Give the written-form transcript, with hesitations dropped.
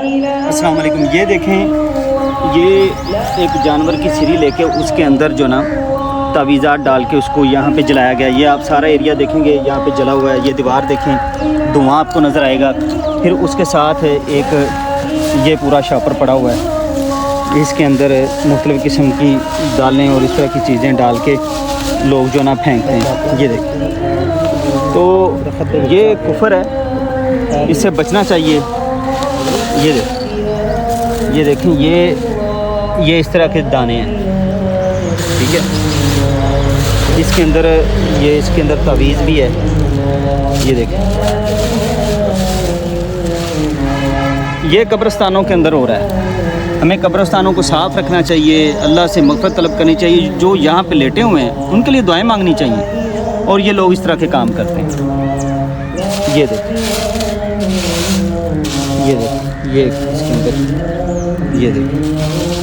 अस्सलाम वालेकुम। ये देखें, ये एक जानवर की सिरी लेके उसके अंदर जो ना तावीज़ात डाल के उसको यहाँ पे जलाया गया। ये आप सारा एरिया देखेंगे, यहाँ पे जला हुआ है। ये दीवार देखें, धुआं आपको नज़र आएगा। फिर उसके साथ एक ये पूरा शापर पड़ा हुआ है, इसके अंदर मुख्तलिफ़ किस्म की दालें और इस तरह की चीज़ें डाल के लोग जो ना फेंकते हैं। ये देखें, तो ये कुफर है, इससे बचना चाहिए। ये देखें, ये इस तरह के दाने हैं, ठीक है। इसके अंदर तावीज़ भी है। ये देखें, ये कब्रिस्तानों के अंदर हो रहा है। हमें कब्रिस्तानों को साफ़ रखना चाहिए, अल्लाह से मग़फ़िरत तलब करनी चाहिए। जो यहाँ पे लेटे हुए हैं उनके लिए दुआएं मांगनी चाहिए, और ये लोग इस तरह के काम करते हैं। ये देखें, ये इसके अंदर, ये देखें।